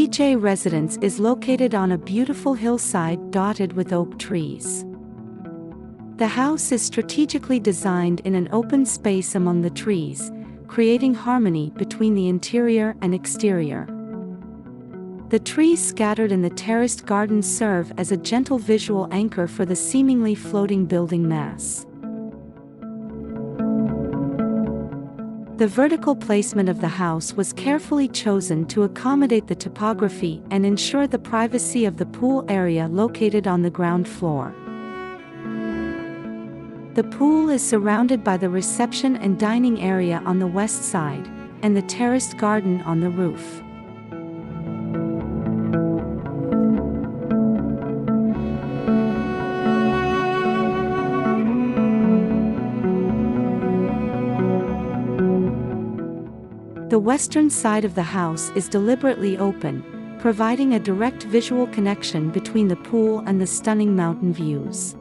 DJ Residence is located on a beautiful hillside dotted with oak trees. The house is strategically designed in an open space among the trees, creating harmony between the interior and exterior. The trees scattered in the terraced garden serve as a gentle visual anchor for the seemingly floating building mass. The vertical placement of the house was carefully chosen to accommodate the topography and ensure the privacy of the pool area located on the ground floor. The pool is surrounded by the reception and dining area on the west side, and the terraced garden on the roof. The western side of the house is deliberately open, providing a direct visual connection between the pool and the stunning mountain views.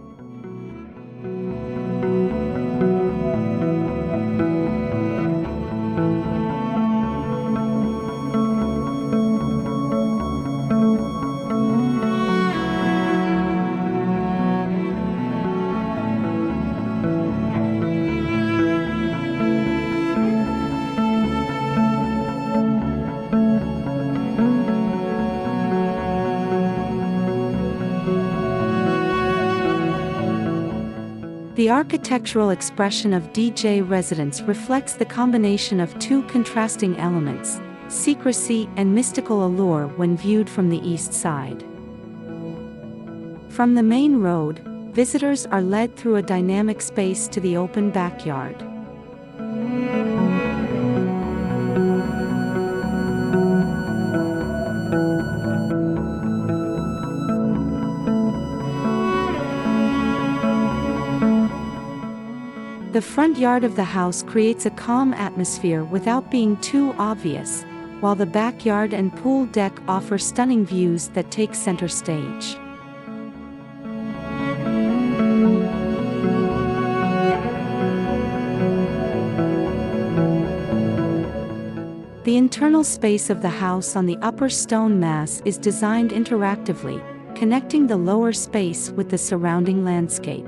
The architectural expression of DJ Residence reflects the combination of two contrasting elements, secrecy and mystical allure when viewed from the east side. From the main road, visitors are led through a dynamic space to the open backyard. The front yard of the house creates a calm atmosphere without being too obvious, while the backyard and pool deck offer stunning views that take center stage. The internal space of the house on the upper stone mass is designed interactively, connecting the lower space with the surrounding landscape.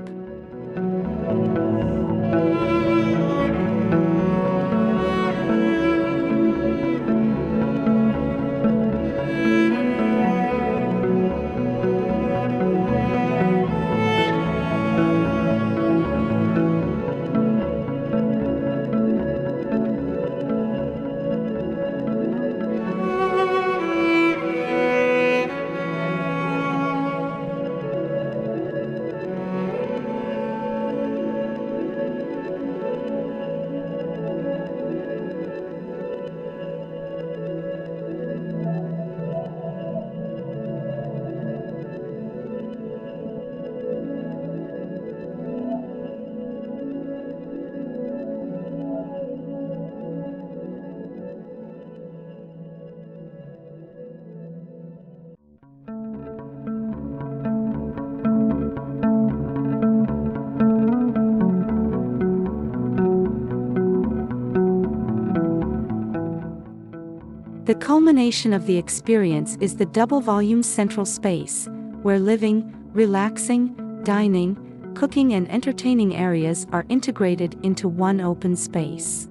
The culmination of the experience is the double-volume central space, where living, relaxing, dining, cooking and entertaining areas are integrated into one open space.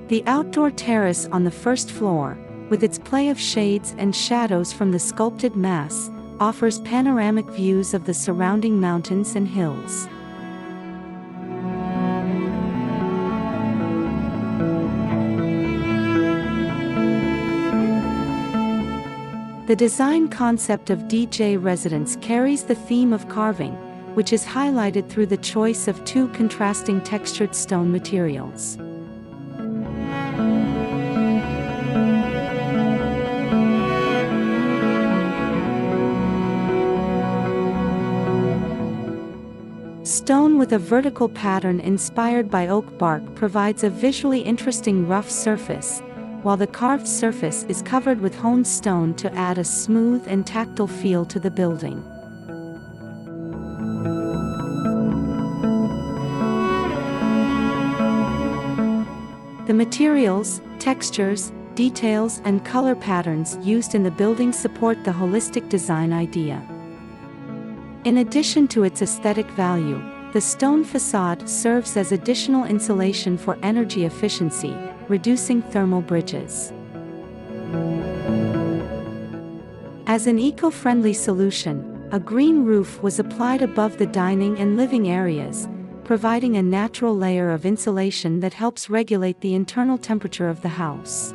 The outdoor terrace on the first floor, with its play of shades and shadows from the sculpted mass, offers panoramic views of the surrounding mountains and hills. The design concept of DJ Residence carries the theme of carving, which is highlighted through the choice of two contrasting textured stone materials. Stone with a vertical pattern inspired by oak bark provides a visually interesting rough surface, while the carved surface is covered with honed stone to add a smooth and tactile feel to the building. The materials, textures, details, and color patterns used in the building support the holistic design idea. In addition to its aesthetic value, the stone facade serves as additional insulation for energy efficiency, reducing thermal bridges. As an eco-friendly solution, a green roof was applied above the dining and living areas, providing a natural layer of insulation that helps regulate the internal temperature of the house.